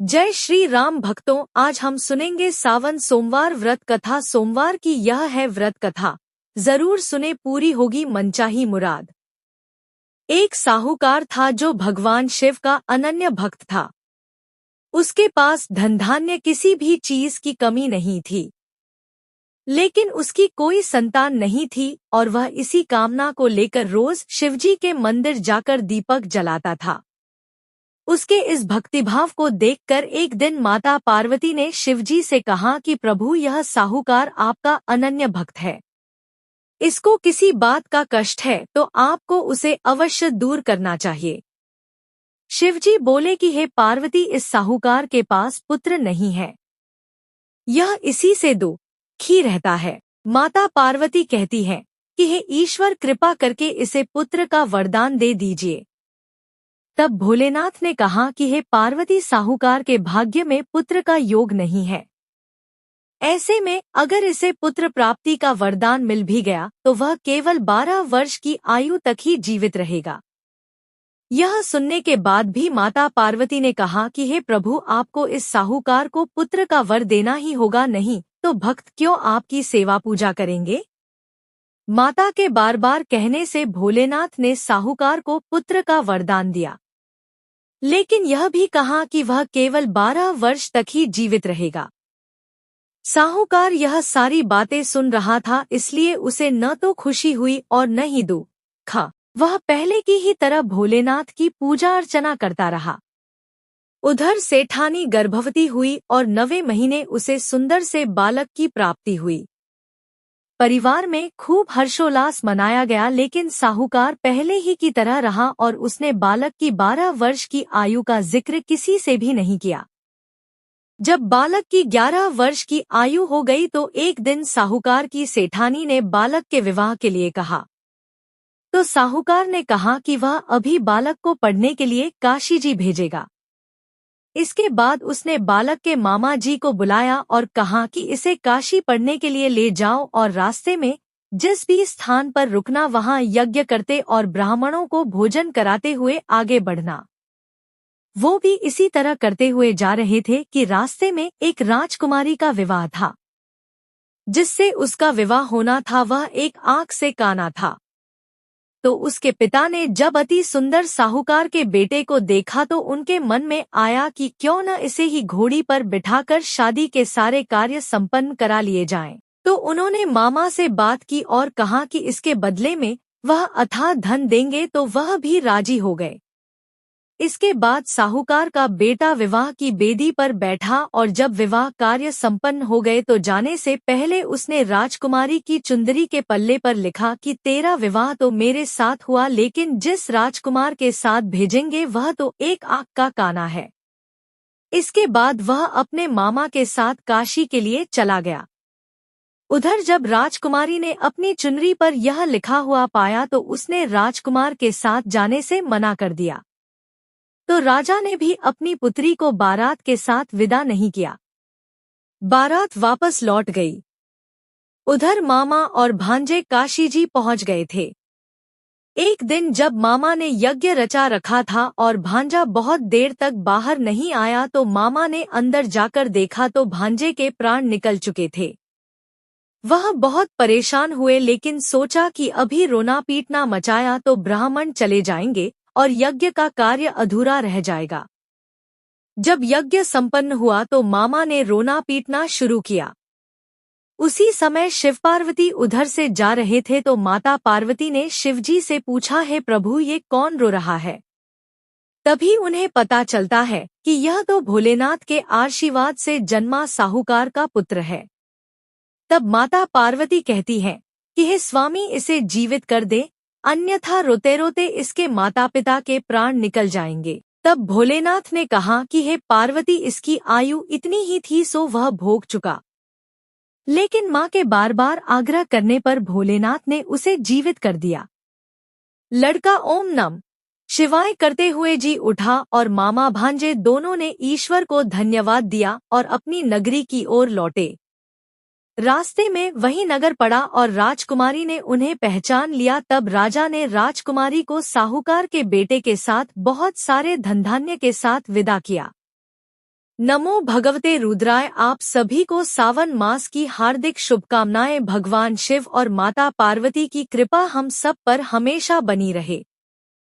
जय श्री राम भक्तों, आज हम सुनेंगे सावन सोमवार व्रत कथा। सोमवार की यह है व्रत कथा, जरूर सुने, पूरी होगी मनचाही मुराद। एक साहूकार था जो भगवान शिव का अनन्य भक्त था। उसके पास धन धान्य किसी भी चीज की कमी नहीं थी, लेकिन उसकी कोई संतान नहीं थी और वह इसी कामना को लेकर रोज शिवजी के मंदिर जाकर दीपक जलाता था। उसके इस भक्तिभाव को देखकर एक दिन माता पार्वती ने शिवजी से कहा कि प्रभु, यह साहूकार आपका अनन्य भक्त है। इसको किसी बात का कष्ट है तो आपको उसे अवश्य दूर करना चाहिए। शिवजी बोले कि हे पार्वती, इस साहूकार के पास पुत्र नहीं है, यह इसी से दुखी रहता है। माता पार्वती कहती है कि हे ईश्वर, कृपा करके इसे पुत्र का वरदान दे दीजिए। तब भोलेनाथ ने कहा कि हे पार्वती, साहूकार के भाग्य में पुत्र का योग नहीं है। ऐसे में अगर इसे पुत्र प्राप्ति का वरदान मिल भी गया तो वह केवल 12 वर्ष की आयु तक ही जीवित रहेगा। यह सुनने के बाद भी माता पार्वती ने कहा कि हे प्रभु, आपको इस साहूकार को पुत्र का वर देना ही होगा, नहीं तो भक्त क्यों आपकी सेवा पूजा करेंगे। माता के बार बार कहने से भोलेनाथ ने साहूकार को पुत्र का वरदान दिया, लेकिन यह भी कहा कि वह केवल 12 वर्ष तक ही जीवित रहेगा। साहूकार यह सारी बातें सुन रहा था, इसलिए उसे न तो खुशी हुई और न ही दुख। वह पहले की ही तरह भोलेनाथ की पूजा अर्चना करता रहा। उधर सेठानी गर्भवती हुई और 9वें महीने उसे सुंदर से बालक की प्राप्ति हुई। परिवार में खूब हर्षोल्लास मनाया गया, लेकिन साहूकार पहले ही की तरह रहा और उसने बालक की 12 वर्ष की आयु का जिक्र किसी से भी नहीं किया। जब बालक की 11 वर्ष की आयु हो गई तो एक दिन साहूकार की सेठानी ने बालक के विवाह के लिए कहा। तो साहूकार ने कहा कि वह अभी बालक को पढ़ने के लिए काशी जी भेजेगा। इसके बाद उसने बालक के मामा जी को बुलाया और कहा कि इसे काशी पढ़ने के लिए ले जाओ और रास्ते में जिस भी स्थान पर रुकना वहां यज्ञ करते और ब्राह्मणों को भोजन कराते हुए आगे बढ़ना। वो भी इसी तरह करते हुए जा रहे थे कि रास्ते में एक राजकुमारी का विवाह था। जिससे उसका विवाह होना था वह एक आंख से काना था। तो उसके पिता ने जब अति सुंदर साहूकार के बेटे को देखा तो उनके मन में आया कि क्यों न इसे ही घोड़ी पर बिठाकर शादी के सारे कार्य संपन्न करा लिए जाएं। तो उन्होंने मामा से बात की और कहा कि इसके बदले में वह अथाह धन देंगे, तो वह भी राजी हो गए। इसके बाद साहूकार का बेटा विवाह की बेदी पर बैठा और जब विवाह कार्य संपन्न हो गए तो जाने से पहले उसने राजकुमारी की चुंदरी के पल्ले पर लिखा कि तेरा विवाह तो मेरे साथ हुआ, लेकिन जिस राजकुमार के साथ भेजेंगे वह तो एक आंख का काना है। इसके बाद वह अपने मामा के साथ काशी के लिए चला गया। उधर जब राजकुमारी ने अपनी चुनरी पर यह लिखा हुआ पाया तो उसने राजकुमार के साथ जाने से मना कर दिया। तो राजा ने भी अपनी पुत्री को बारात के साथ विदा नहीं किया। बारात वापस लौट गई। उधर मामा और भांजे काशी जी पहुंच गए थे। एक दिन जब मामा ने यज्ञ रचा रखा था और भांजा बहुत देर तक बाहर नहीं आया तो मामा ने अंदर जाकर देखा तो भांजे के प्राण निकल चुके थे। वह बहुत परेशान हुए, लेकिन सोचा कि अभी रोना पीटना मचाया तो ब्राह्मण चले जाएंगे और यज्ञ का कार्य अधूरा रह जाएगा। जब यज्ञ संपन्न हुआ तो मामा ने रोना पीटना शुरू किया। उसी समय शिव पार्वती उधर से जा रहे थे तो माता पार्वती ने शिवजी से पूछा, हे प्रभु, ये कौन रो रहा है। तभी उन्हें पता चलता है कि यह तो भोलेनाथ के आशीर्वाद से जन्मा साहूकार का पुत्र है। तब माता पार्वती कहती है कि हे स्वामी, इसे जीवित कर दे, अन्यथा रोते रोते इसके माता पिता के प्राण निकल जाएंगे। तब भोलेनाथ ने कहा कि हे पार्वती, इसकी आयु इतनी ही थी सो वह भोग चुका। लेकिन माँ के बार बार आग्रह करने पर भोलेनाथ ने उसे जीवित कर दिया। लड़का ओम नमः शिवाय करते हुए जी उठा और मामा भांजे दोनों ने ईश्वर को धन्यवाद दिया और अपनी नगरी की ओर लौटे। रास्ते में वही नगर पड़ा और राजकुमारी ने उन्हें पहचान लिया। तब राजा ने राजकुमारी को साहूकार के बेटे के साथ बहुत सारे धन धान्य के साथ विदा किया। नमो भगवते रुद्राय। आप सभी को सावन मास की हार्दिक शुभकामनाएं। भगवान शिव और माता पार्वती की कृपा हम सब पर हमेशा बनी रहे।